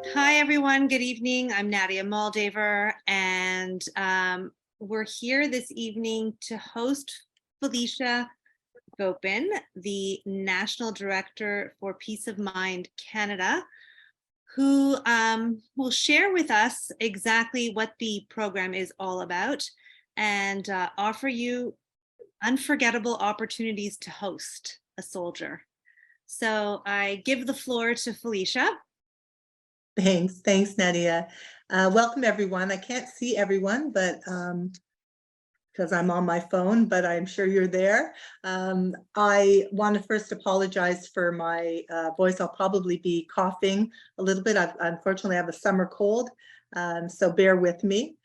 Hi, everyone. Good evening. I'm Nadia Moldaver, and we're here this evening to host Felicia Gopin, the National Director for Peace of Mind Canada, who will share with us exactly what the program is all about and offer you unforgettable opportunities to host a soldier. So I give the floor to Felicia. Thanks, Nadia. Welcome, everyone. I can't see everyone, but because I'm on my phone, but I'm sure you're there. I want to first apologize for my voice. I'll probably be coughing a little bit. Unfortunately, I have a summer cold, so bear with me.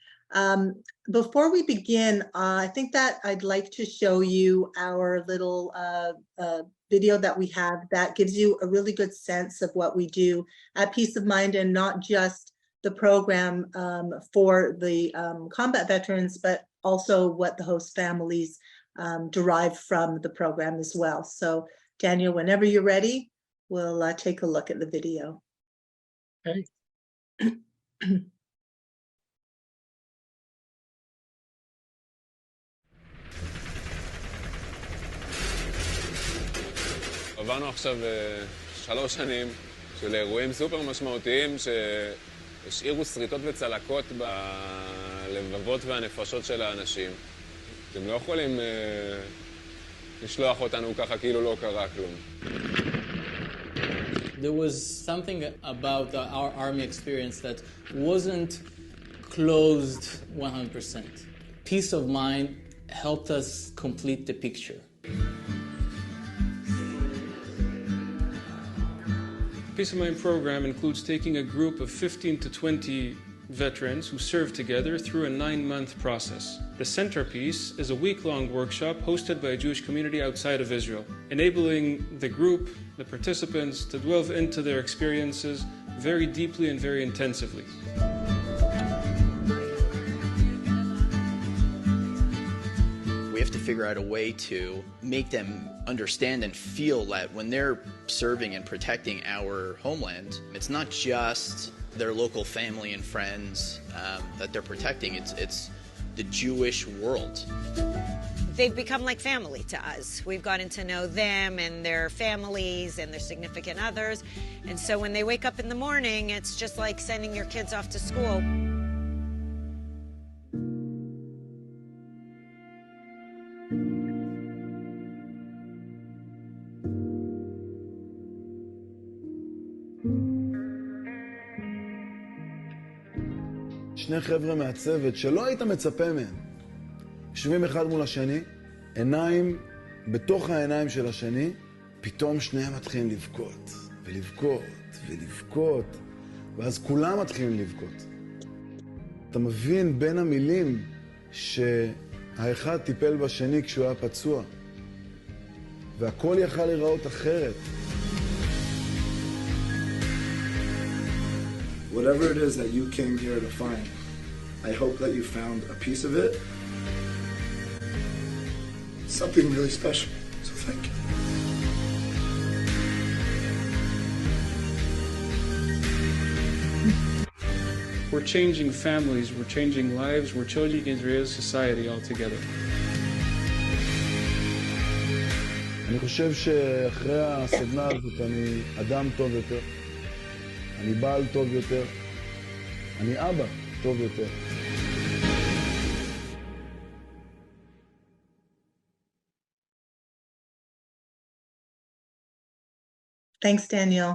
Before we begin, I think that I'd like to show you our little video that we have that gives you a really good sense of what we do at Peace of Mind, and not just the program for the combat veterans, but also what the host families derive from the program as well. So Daniel, whenever you're ready, we'll take a look at the video. Okay. עברנו עכשיו 3 שנים של אירועים סופר משמעותיים שהשאירו שריטות וצלקות בלבבות והנפשות של האנשים. אתם לא יכולים לשלוח אותנו ככה כאילו לא קרה כלום. There was something about our army experience that wasn't closed 100%. Peace of Mind helped us complete the picture. Peace of Mind program includes taking a group of 15 to 20 veterans who serve together through a 9-month process. The centerpiece is a week-long workshop hosted by a Jewish community outside of Israel, enabling the group, the participants, to delve into their experiences very deeply and very intensively. We have to figure out a way to make them understand and feel that when they're serving and protecting our homeland, it's not just their local family and friends that they're protecting, it's the Jewish world. They've become like family to us. We've gotten to know them and their families and their significant others. And so when they wake up in the morning, it's just like sending your kids off to school. שני חבר'ה מהצוות שלא היית מצפה מהם, יושבים אחד מול השני, עיניים בתוך העיניים של השני, פתאום שניהם מתחילים לבכות, ולבכות, ולבכות, ואז כולם מתחילים לבכות. אתה מבין בין המילים שהאחד טיפל בשני כשהוא היה פצוע, והכל יכל להיראות אחרת. Whatever it is that you came here to find, I hope that you found a piece of it. Something really special, so thank you. We're changing families, we're changing lives, we're changing Israel's society altogether. אני חושב שאחרי הסדנה הזאת אני אדם טוב יותר, אני בעל טוב יותר, אני אבא טוב יותר. Thanks, Daniel.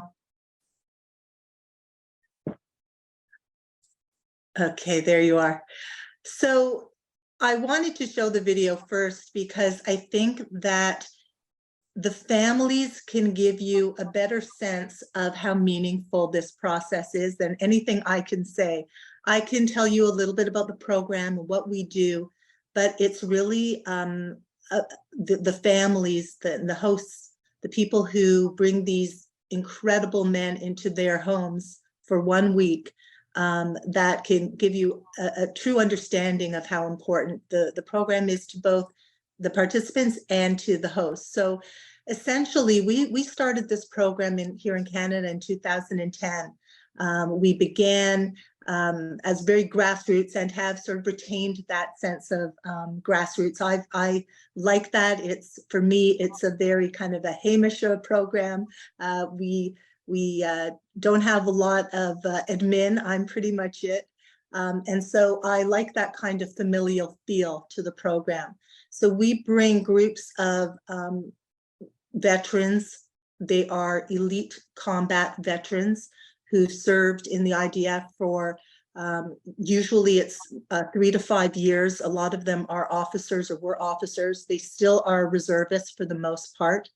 Okay, there you are. So I wanted to show the video first because I think that the families can give you a better sense of how meaningful this process is than anything I can say. I can tell you a little bit about the program and what we do, but it's really the families, the hosts, the people who bring these incredible men into their homes for 1 week, that can give you a true understanding of how important the program is to both the participants and to the hosts. So essentially, we started this program here in Canada in 2010. We began as very grassroots and have sort of retained that sense of grassroots. I like that. For me, it's a very kind of a Hamish program. We don't have a lot of admin. I'm pretty much it. And so I like that kind of familial feel to the program. So we bring groups of veterans. They are elite combat veterans who served in the IDF for usually it's 3 to 5 years. A lot of them are officers or were officers. They still are reservists for the most part.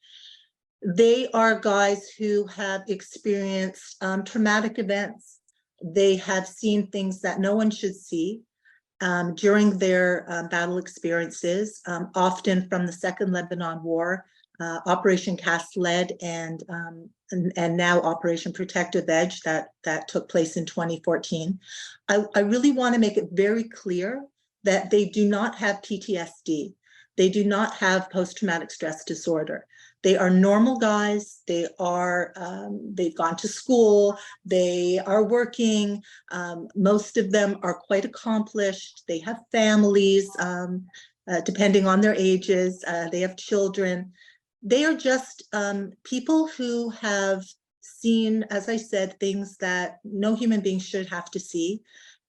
They are guys who have experienced traumatic events. They have seen things that no one should see during their battle experiences, often from the Second Lebanon War, Operation Cast Lead, and now Operation Protective Edge that took place in 2014. I really want to make it very clear that they do not have PTSD. They do not have post-traumatic stress disorder. They are normal guys. They are, they've gone to school. They are working. Most of them are quite accomplished. They have families, depending on their ages. They have children. They are just people who have seen, as I said, things that no human being should have to see,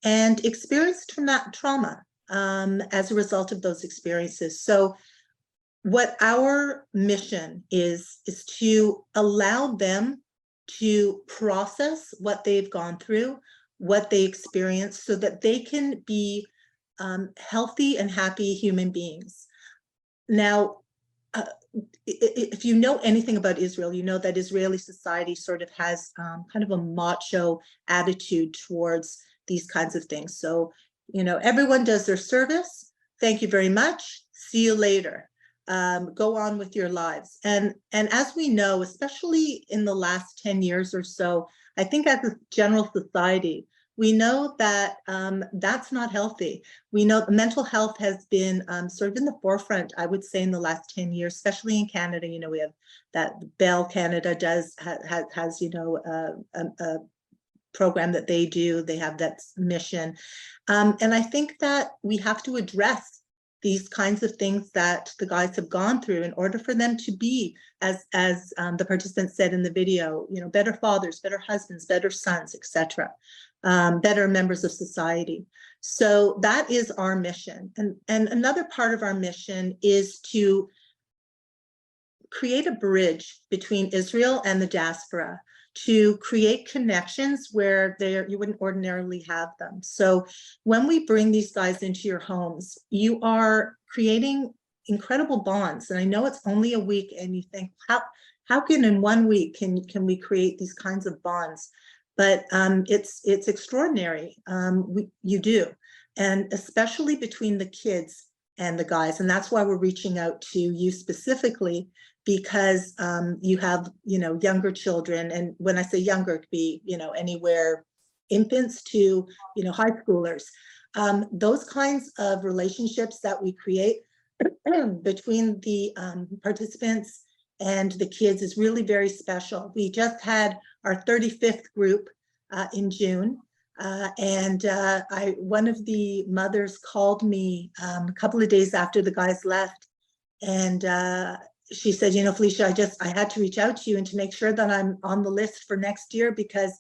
and experienced trauma as a result of those experiences. So what our mission is to allow them to process what they've gone through, what they experienced, so that they can be healthy and happy human beings. Now, if you know anything about Israel, you know that Israeli society sort of has kind of a macho attitude towards these kinds of things. So, you know, everyone does their service. Thank you very much. See you later. Go on with your lives. And as we know, especially in the last 10 years or so, I think as a general society, we know that that's not healthy. We know mental health has been sort of in the forefront, I would say, in the last 10 years, especially in Canada. You know, we have that Bell Canada has you know, a program that they do. They have that mission. And I think that we have to address these kinds of things that the guys have gone through in order for them to be, as the participants said in the video, you know, better fathers, better husbands, better sons, etc., better members of society. So that is our mission. And another part of our mission is to create a bridge between Israel and the diaspora, to create connections where you wouldn't ordinarily have them. So when we bring these guys into your homes, you are creating incredible bonds. And I know it's only a week, and you think, how can in 1 week can we create these kinds of bonds? But it's extraordinary. You do, and especially between the kids and the guys. And that's why we're reaching out to you specifically, because you have, you know, younger children. And when I say younger, it could be, you know, anywhere infants to, you know, high schoolers. Those kinds of relationships that we create between the participants and the kids is really very special. We just had our 35th group in June. One of the mothers called me a couple of days after the guys left, and she said, you know, Felicia, I had to reach out to you and to make sure that I'm on the list for next year, because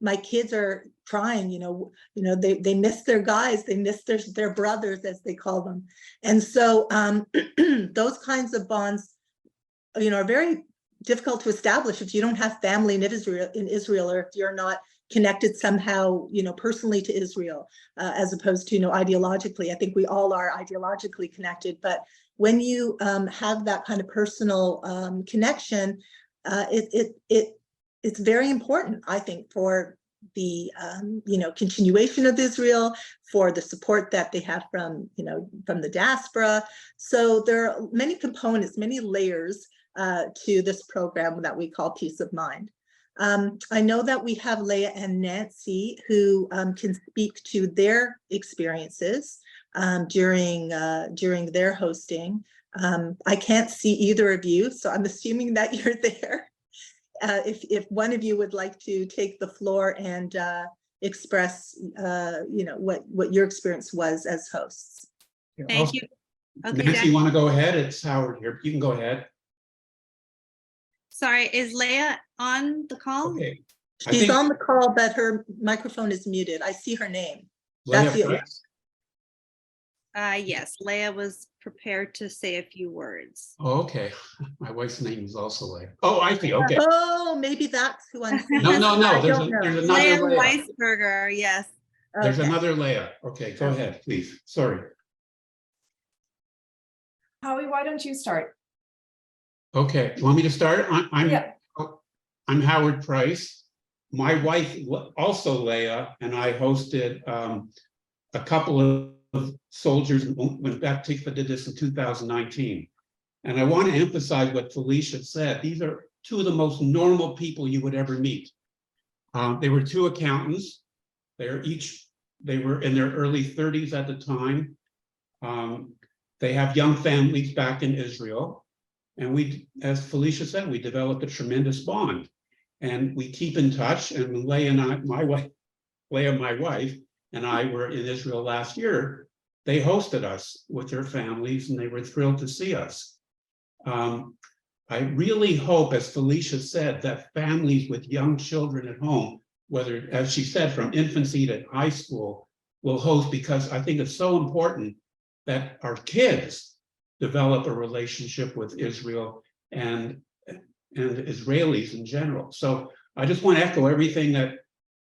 my kids are crying, you know, they miss their guys, they miss their brothers, as they call them. And so those kinds of bonds, you know, are very difficult to establish if you don't have family in Israel, or if you're not connected somehow, you know, personally to Israel, as opposed to, you know, ideologically. I think we all are ideologically connected, but when you have that kind of personal connection, it's very important, I think, for the you know, continuation of Israel, for the support that they have from, you know, from the diaspora. So there are many components, many layers to this program that we call Peace of Mind. I know that we have Leah and Nancy who can speak to their experiences during their hosting. I can't see either of you, so I'm assuming that you're there. if one of you would like to take the floor and express, what your experience was as hosts. Thank you. Okay, Nancy, Jack. you want to go ahead? It's Howard here. You can go ahead. Sorry, is Leah on the call? Okay. She's on the call, but her microphone is muted. I see her name. Leah That's it. Price? Yes, Leah was prepared to say a few words. Oh, okay. My wife's name is also Leah. Oh, I see. Okay. Oh, maybe that's who I'm seeing. No. I There's don't know. another Leah Leah. Weisberger, yes. There's Okay. another Leah. Okay, go ahead, please. Sorry. Howie, why don't you start? Okay, you want me to start? Yeah. I'm Howard Price. My wife, also Leah, and I hosted a couple of soldiers when Baptista did this in 2019. And I want to emphasize what Felicia said. These are two of the most normal people you would ever meet. They were two accountants. They were in their early 30s at the time. They have young families back in Israel. And we, as Felicia said, we developed a tremendous bond. And we keep in touch. And when Leah, my wife, and I were in Israel last year, they hosted us with their families and they were thrilled to see us. I really hope, as Felicia said, that families with young children at home, whether, as she said, from infancy to high school, will host, because I think it's so important that our kids develop a relationship with Israel and Israelis in general. So I just want to echo everything that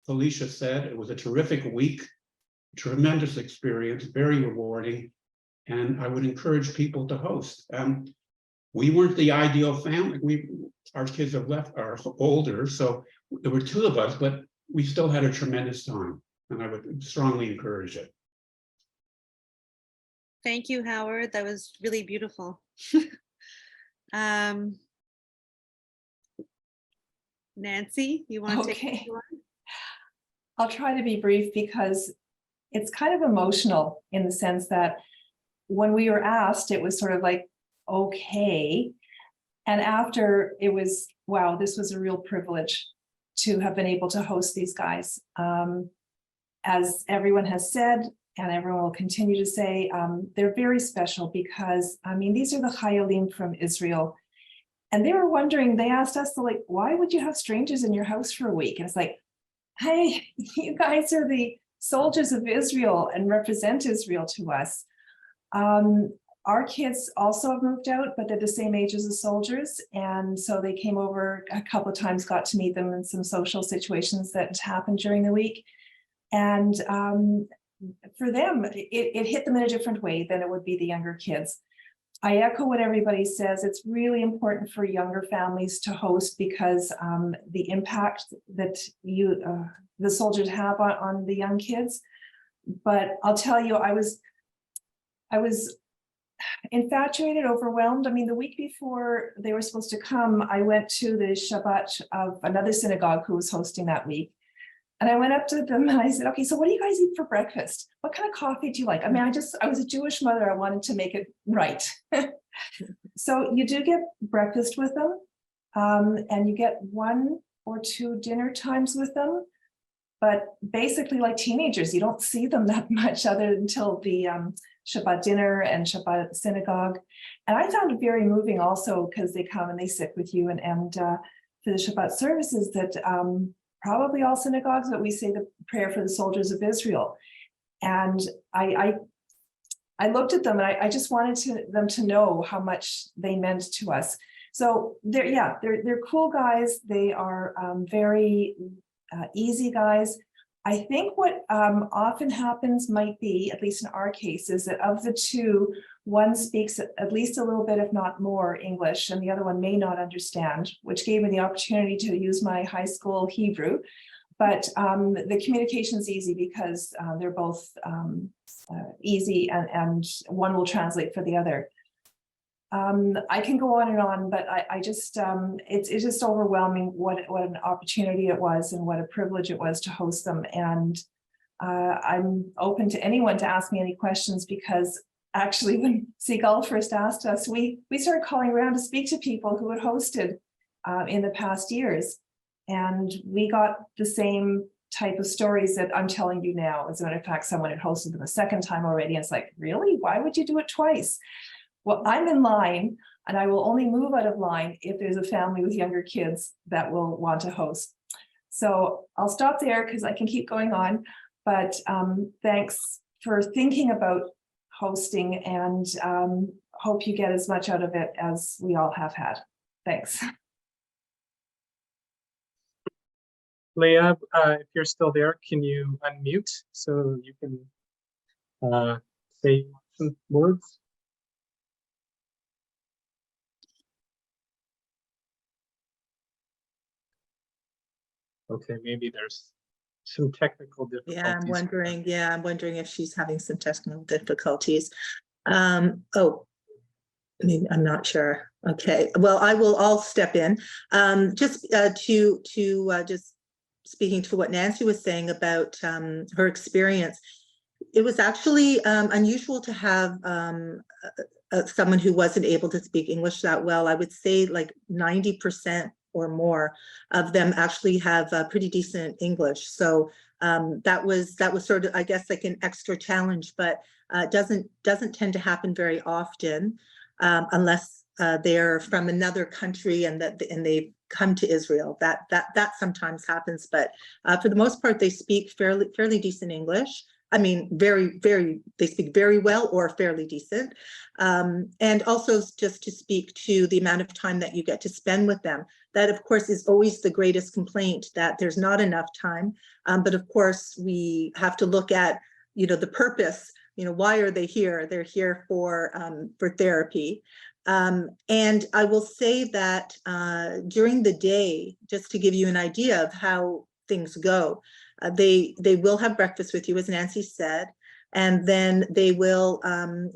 Felicia said. It was a terrific week, tremendous experience, very rewarding, and I would encourage people to host. We weren't the ideal family. Our kids are older, so there were two of us, but we still had a tremendous time, and I would strongly encourage it. Thank you, Howard. That was really beautiful. Nancy, you want to take Okay. the floor? I'll try to be brief because it's kind of emotional in the sense that when we were asked, it was sort of like, okay. And after, it was, wow, this was a real privilege to have been able to host these guys. As everyone has said, and everyone will continue to say, they're very special because, I mean, these are the Chayalim from Israel. And they were wondering, they asked us, like, why would you have strangers in your house for a week? And it's like, hey, you guys are the soldiers of Israel and represent Israel to us. Our kids also have moved out, but they're the same age as the soldiers. And so they came over a couple of times, got to meet them in some social situations that happened during the week. And for them, it hit them in a different way than it would be the younger kids. I echo what everybody says. It's really important for younger families to host because the impact that the soldiers have on the young kids. But I'll tell you, I was infatuated, overwhelmed. I mean, the week before they were supposed to come, I went to the Shabbat of another synagogue who was hosting that week. And I went up to them and I said, okay, so what do you guys eat for breakfast? What kind of coffee do you like? I mean, I was a Jewish mother. I wanted to make it right. So you do get breakfast with them and you get 1 or 2 dinner times with them. But basically like teenagers, you don't see them that much other until the Shabbat dinner and Shabbat synagogue. And I found it very moving also because they come and they sit with you and for the Shabbat services that probably all synagogues, but we say the prayer for the soldiers of Israel. And I looked at them and I just wanted them to know how much they meant to us. So they're cool guys. They are very easy guys. I think what often happens might be, at least in our case, is that of the two, one speaks at least a little bit, if not more, English, and the other one may not understand, which gave me the opportunity to use my high school Hebrew. But the communication's easy because they're both easy and one will translate for the other. I can go on and on, but I just, it's just overwhelming what an opportunity it was and what a privilege it was to host them. And I'm open to anyone to ask me any questions because actually when Sigal first asked us, we started calling around to speak to people who had hosted in the past years. And we got the same type of stories that I'm telling you now. As a matter of fact, someone had hosted them a second time already. And it's like, really? Why would you do it twice? Well, I'm in line, and I will only move out of line if there's a family with younger kids that will want to host. So I'll stop there because I can keep going on. But thanks for thinking about hosting, and hope you get as much out of it as we all have had. Thanks. Leah, if you're still there, can you unmute so you can say some words? Okay, maybe there's some technical difficulties. I'm wondering if she's having some technical difficulties. Oh, I mean, I'm not sure. Okay, well, I'll step in. Just just speaking to what Nancy was saying about her experience. It was actually unusual to have someone who wasn't able to speak English that well. I would say like 90% or more of them actually have pretty decent English. So that was sort of, I guess, like an extra challenge, but doesn't tend to happen very often unless they're from another country and they've come to Israel. That sometimes happens, but for the most part, they speak fairly decent English. I mean, they speak very well or fairly decent. And also just to speak to the amount of time that you get to spend with them. That, of course, is always the greatest complaint, that there's not enough time. But of course, we have to look at, the purpose. Why are they here? They're here for therapy. And I will say that during the day, just to give you an idea of how things go, they will have breakfast with you, as Nancy said, and then they will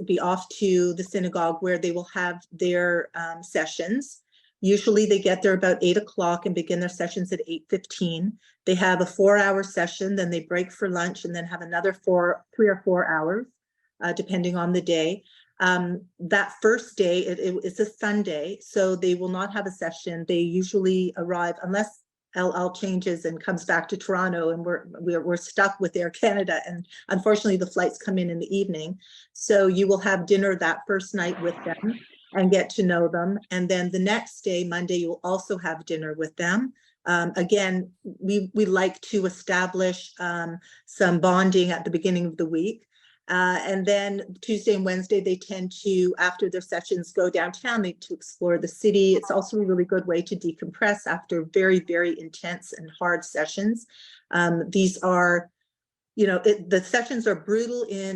be off to the synagogue where they will have their sessions. Usually they get there about 8 o'clock and begin their sessions at 8:15. They have a 4-hour session, then they break for lunch and then have another 3 or 4 hours, depending on the day. That first day, it's a Sunday, so they will not have a session. They usually arrive, unless LL changes and comes back to Toronto, and we're stuck with Air Canada, and unfortunately the flights come in the evening. So you will have dinner that first night with them and get to know them, and then the next day, Monday, you'll also have dinner with them. Again, we like to establish some bonding at the beginning of the week. And then Tuesday and Wednesday, they tend to, after their sessions, go downtown to explore the city. It's also a really good way to decompress after very, very intense and hard sessions. These are, the sessions are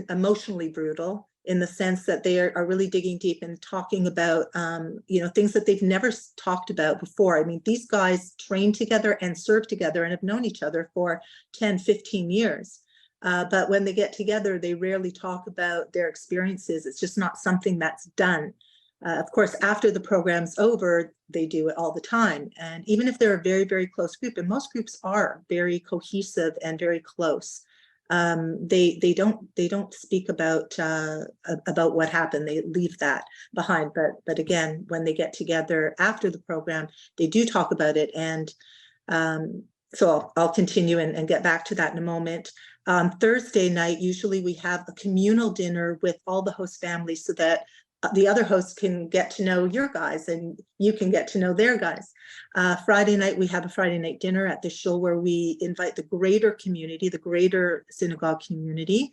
emotionally brutal, in the sense that they are really digging deep and talking about, things that they've never talked about before. I mean, these guys train together and serve together and have known each other for 10, 15 years. But when they get together, they rarely talk about their experiences. It's just not something that's done. Of course, after the program's over, they do it all the time. And even if they're a very, very close group, and most groups are very cohesive and very close, they don't speak about what happened. They leave that behind. But again, when they get together after the program, they do talk about it. And so I'll continue and get back to that in a moment. Thursday night, usually we have a communal dinner with all the host families, so that the other hosts can get to know your guys and you can get to know their guys. Friday night, we have a Friday night dinner at the shul where we invite the greater community, the greater synagogue community,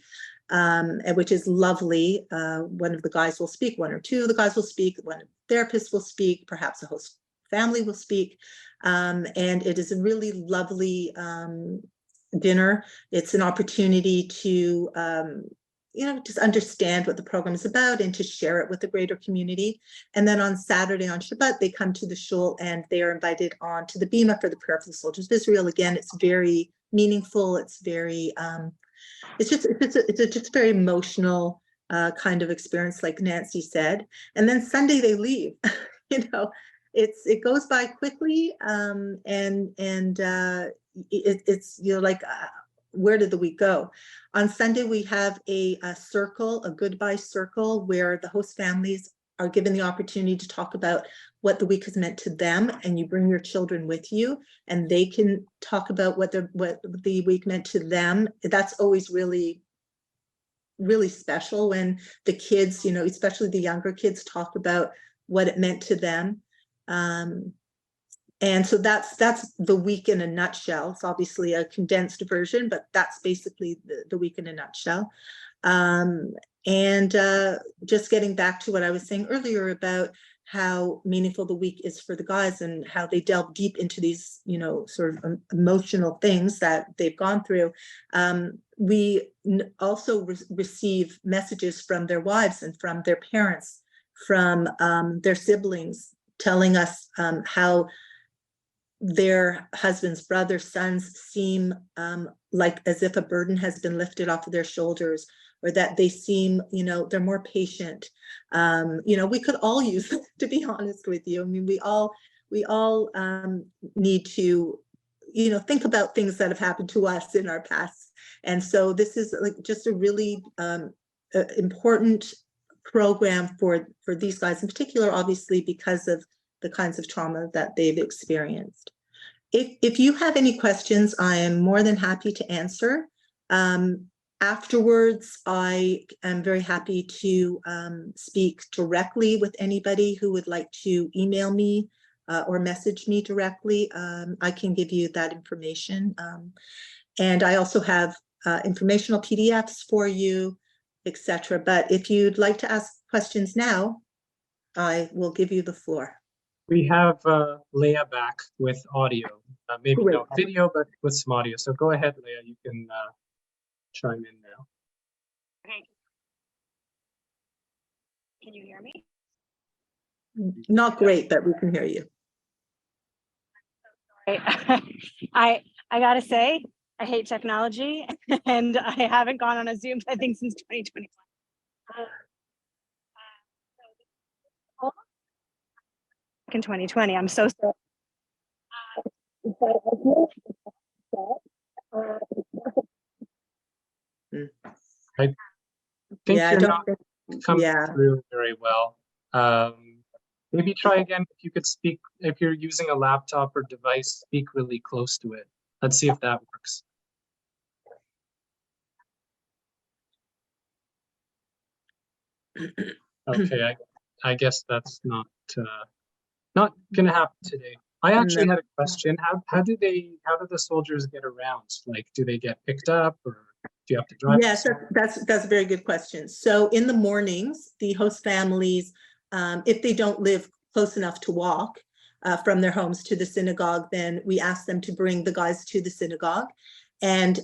which is lovely. One of the guys will speak, one or two of the guys will speak, one of the therapists will speak, perhaps a host family will speak. And it is a really lovely dinner. It's an opportunity to, just understand what the program is about and to share it with the greater community. And then on Saturday, on Shabbat, they come to the shul and they are invited on to the Bima for the Prayer for the Soldiers of Israel. Again, it's very meaningful. It's very, it's just a very emotional kind of experience, like Nancy said. And then Sunday they leave. It goes by quickly, it's where did the week go? On Sunday, we have a circle, a goodbye circle, where the host families are given the opportunity to talk about what the week has meant to them, and you bring your children with you and they can talk about what the week meant to them. That's always really special when the kids, especially the younger kids, talk about what it meant to them. And so that's the week in a nutshell. It's obviously a condensed version, but that's basically the week in a nutshell. Just getting back to what I was saying earlier about how meaningful the week is for the guys and how they delve deep into these, sort of emotional things that they've gone through. We also receive messages from their wives and from their parents, from their siblings, telling us how their husbands, brothers, sons seem like as if a burden has been lifted off of their shoulders, or that they seem, they're more patient. We could all use that, to be honest with you. I mean, we all need to, think about things that have happened to us in our past. And so this is like just a really important program for these guys in particular, obviously, because of the kinds of trauma that they've experienced. If you have any questions, I am more than happy to answer. Afterwards, I am very happy to speak directly with anybody who would like to email me or message me directly. I can give you that information. And I also have informational PDFs for you, etc. But if you'd like to ask questions now, I will give you the floor. We have Leah back with audio, maybe Great. no video, but with some audio. So go ahead, Leah, you can chime in now. Okay. Can you hear me? Not great, but we can hear you. I gotta say, I hate technology, and I haven't gone on a Zoom, I think, since 2021. In 2020, I'm so sorry. I think Yeah, you're not coming yeah. through very well. Maybe try again. If you could speak, if you're using a laptop or device, speak really close to it. Let's see if that works. Okay, I guess that's not gonna happen today. I actually had a question. How do the soldiers get around? Like, do they get picked up, or do you have to drive? Yes, that's a very good question. So in the mornings, the host families, if they don't live close enough to walk from their homes to the synagogue, then we ask them to bring the guys to the synagogue. And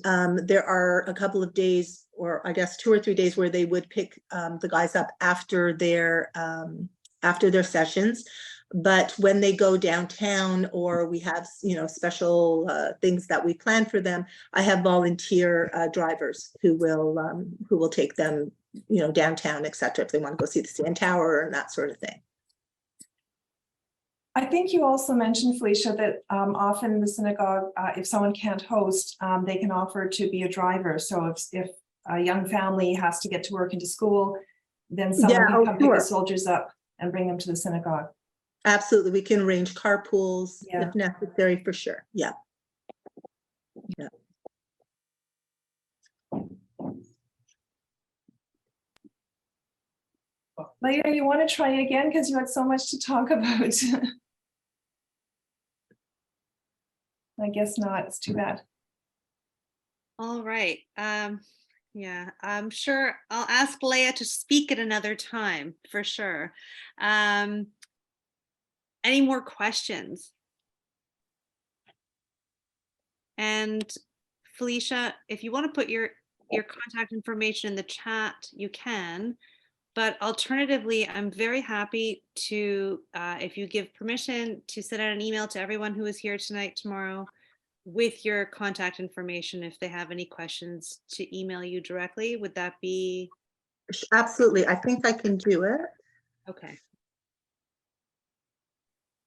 there are a couple of days, or I guess 2 or 3 days, where they would pick the guys up after their sessions. But when they go downtown, or we have, special things that we plan for them, I have volunteer drivers who will take them, downtown, et cetera, if they want to go see the CN Tower and that sort of thing. I think you also mentioned, Felicia, that often in the synagogue, if someone can't host, they can offer to be a driver. So if a young family has to get to work and to school, then someone can come pick the soldiers up and bring them to the synagogue. Absolutely, we can arrange carpools Yeah. if necessary, for sure. Yeah. Yeah. Leah, you want to try again because you had so much to talk about. I guess not. It's too bad. All right. Yeah, I'm sure I'll ask Leah to speak at another time for sure. Any more questions? And Felicia, if you want to put your contact information in the chat, you can. But alternatively, I'm very happy to, if you give permission, to send out an email to everyone who is here tonight, tomorrow, with your contact information if they have any questions, to email you directly. Would that be? Absolutely. I think I can do it. Okay.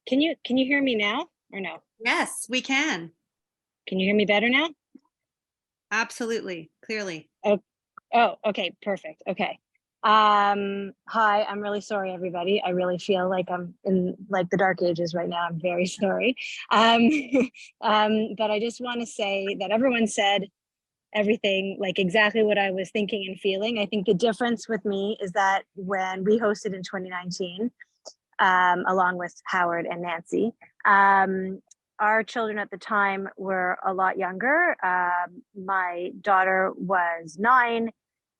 Can you hear me now or no? Yes, we can. Can you hear me better now? Absolutely. Clearly. Oh, okay. Perfect. Okay. Hi, I'm really sorry, everybody. I really feel like I'm in like the dark ages right now. I'm very sorry. But I just want to say that everyone said everything like exactly what I was thinking and feeling. I think the difference with me is that when we hosted in 2019, along with Howard and Nancy, our children at the time were a lot younger. My daughter was 9,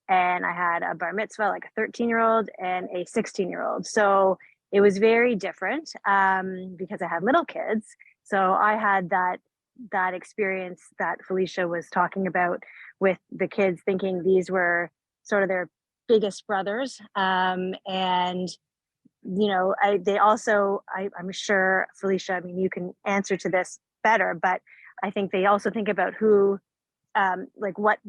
and I had a bar mitzvah, like a 13-year-old and a 16-year-old. So it was very different because I had little kids. So I had that experience that Felicia was talking about with the kids thinking these were sort of their biggest brothers. And, you know, I'm sure, Felicia, I mean, you can answer to this better, but I think they also think about who, like what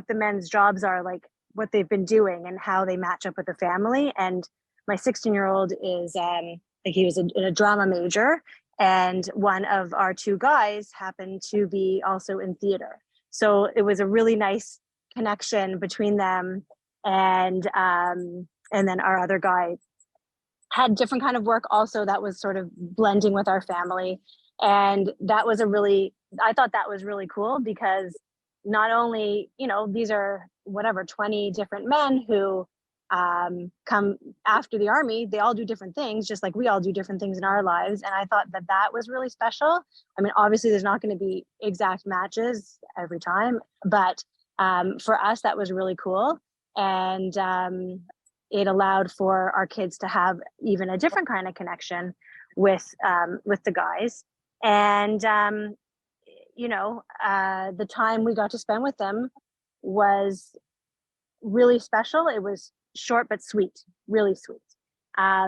the men's jobs are, like what they've been doing and how they match up with the family. And my 16-year-old is like he was in a drama major, and one of our 2 guys happened to be also in theater. So it was a really nice connection between them. And then our other guy had different kind of work also that was sort of blending with our family. And that was I thought that was really cool because not only, you know, these are 20 different men who come after the army, they all do different things, just like we all do different things in our lives. And I thought that was really special. I mean, obviously there's not going to be exact matches every time, but for us, that was really cool. And it allowed for our kids to have even a different kind of connection with the guys. And you know, the time we got to spend with them was really special. It was short but sweet, really sweet,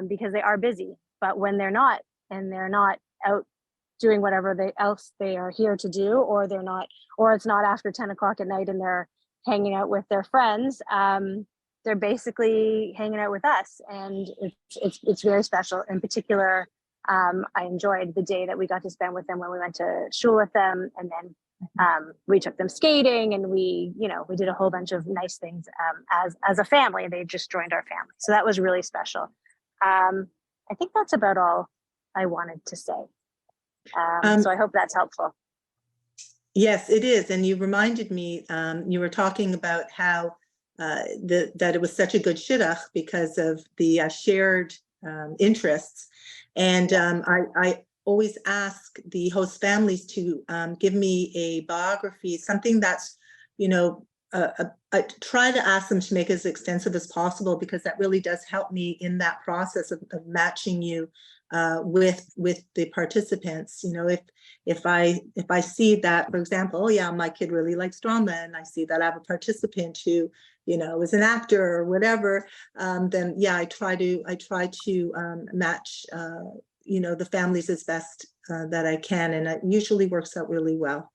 because they are busy. But when they're not, and they're not out doing whatever else they are here to do, or they're not, or it's not after 10 o'clock at night and they're hanging out with their friends, they're basically hanging out with us, and it's very special. In particular, I enjoyed the day that we got to spend with them when we went to shul with them, and then we took them skating, and we did a whole bunch of nice things as a family. They just joined our family, so that was really special. I think that's about all I wanted to say. So I hope that's helpful. Yes, it is. And you reminded me, you were talking about how that it was such a good shidduch because of the shared interests. And I always ask the host families to give me a biography, something that's, you know, I try to ask them to make it as extensive as possible, because that really does help me in that process of matching you with the participants. You know, if I see that, for example, oh yeah, my kid really likes drama, and I see that I have a participant who, you know, is an actor or whatever, then yeah, I try to match you know, the families as best that I can, and it usually works out really well.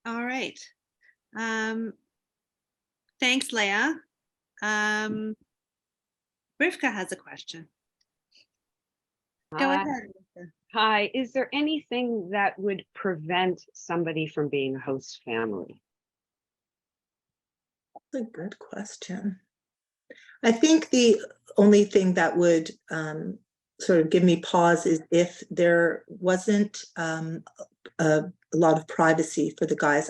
All right. Thanks, Leah. Rivka has a question. Go ahead. Hi, is there anything that would prevent somebody from being a host family? That's a good question. I think the only thing that would sort of give me pause is if there wasn't a lot of privacy for the guys.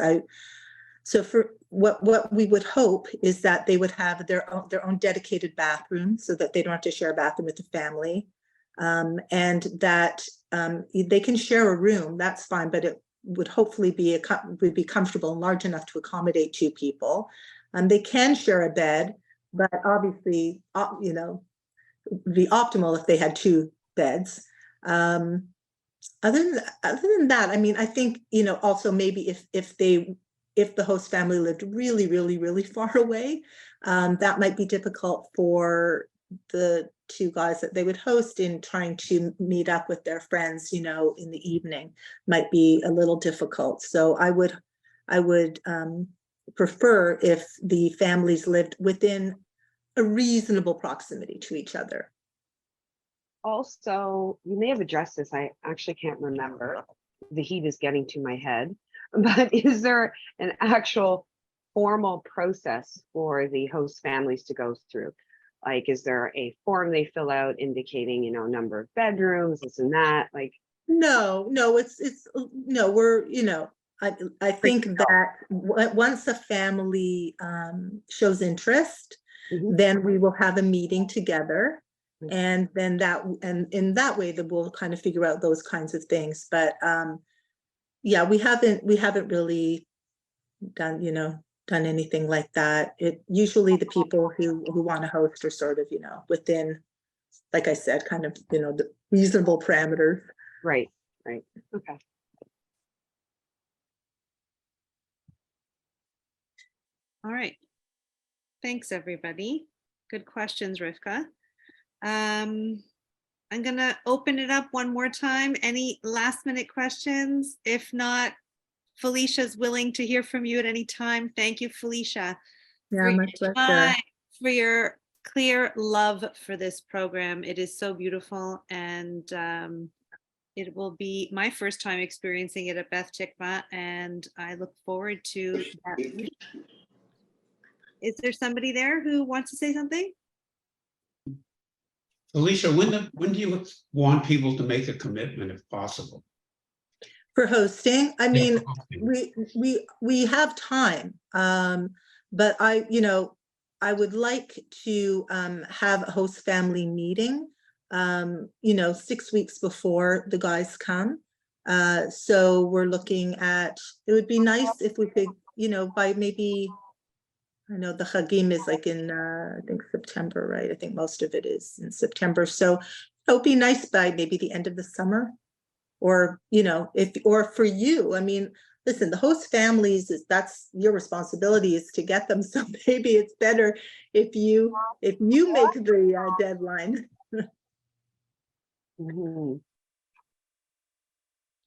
So for what we would hope is that they would have their own dedicated bathroom, so that they don't have to share a bathroom with the family, and that they can share a room. That's fine, but it would hopefully be comfortable and large enough to accommodate 2 people. They can share a bed, but obviously, you know, it'd be optimal if they had 2 beds. Other than that, I mean, I think, you know, also maybe if the host family lived really, really, really far away, that might be difficult for the 2 guys that they would host in trying to meet up with their friends, you know, in the evening. Might be a little difficult. So I would prefer if the families lived within a reasonable proximity to each other. Also, you may have addressed this, I actually can't remember. The heat is getting to my head. but is there an actual formal process for the host families to go through? Like, is there a form they fill out indicating, you know, number of bedrooms, this and that? Like, No, it's, no, we're, you know, I think that once a family shows interest, then we will have a meeting together. And then and in that way that we'll kind of figure out those kinds of things. But yeah, we haven't really done, you know, done anything like that. It usually the people who want to host are sort of, you know, within, like I said, kind of, you know, the reasonable parameters. right, okay. All right. Thanks, everybody. Good questions, Rivka. I'm gonna open it up one more time. Any last minute questions? If not, Felicia's willing to hear from you at any time. Thank you, Felicia. Yeah, my pleasure. For your clear love for this program. It is so beautiful, and it will be my first time experiencing it at Beth Tikva, and I look forward to that week. Is there somebody there who wants to say something? Felicia, when do you want people to make a commitment if possible? For hosting, I mean, we have time, but you know, I would like to have a host family meeting, you know, 6 weeks before the guys come. So we're looking at, it would be nice if we could, you know, by maybe, I know the Chagim is like in, I think September, right? I think most of it is in September. So it would be nice by maybe the end of the summer, or, you know, or for you, I mean, listen, the host families, that's your responsibility, is to get them. So maybe it's better if you make the deadline.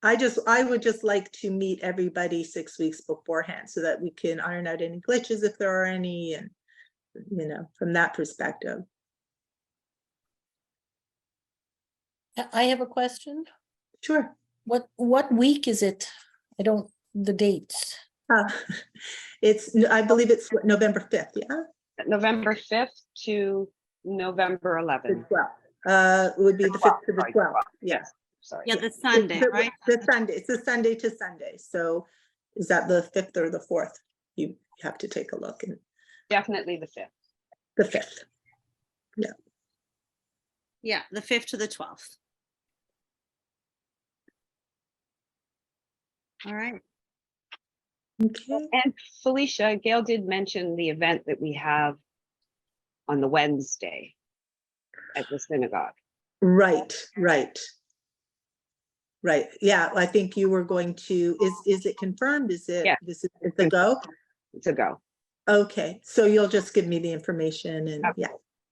I would just like to meet everybody 6 weeks beforehand so that we can iron out any glitches if there are any, and, you know, from that perspective. I have a question. Sure. What week is it? The dates. I believe it's November 5th, yeah? November 5th to November 11th. It would be the 5th to the 12th, yes. Sorry. Yeah, the Sunday, right? The Sunday, it's a Sunday to Sunday. So is that the 5th or the 4th? You have to take a look. And definitely the 5th. The 5th, yeah. Yeah, the 5th to the 12th. All right. Okay. And Felicia, Gail did mention the event that we have on the Wednesday at the synagogue. Right. Yeah, I think you were going to, is it confirmed? Is it, it's a go? It's a go. Okay, so you'll just give me the information and yeah,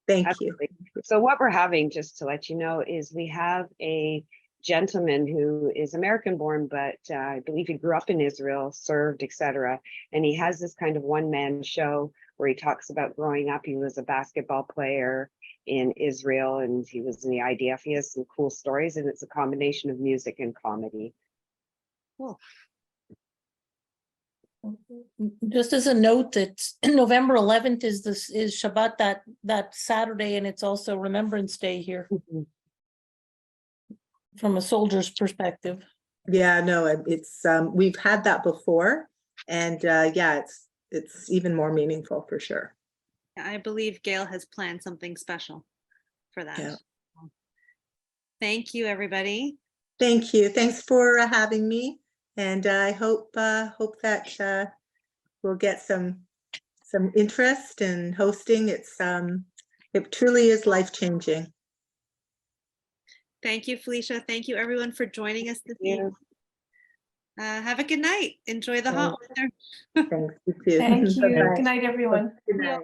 thank you. So what we're having, just to let you know, is we have a gentleman who is American born, but I believe he grew up in Israel, served, etc. And he has this kind of one-man show where he talks about growing up. He was a basketball player in Israel and he was in the IDF. He has some cool stories, and it's a combination of music and comedy. Cool. Just as a note that November 11th is Shabbat that Saturday, and it's also Remembrance Day here. From a soldier's perspective. Yeah, no, it's we've had that before, and yeah, it's even more meaningful for sure. I believe Gail has planned something special for that. Yeah. Thank you, everybody. Thank you. Thanks for having me, and I hope that we'll get some interest in hosting. It truly is life-changing. Thank you, Felicia. Thank you, everyone, for joining us this evening. Have a good night. Enjoy the hot weather. Thanks, you too. Thank you. Good night, everyone. Good night.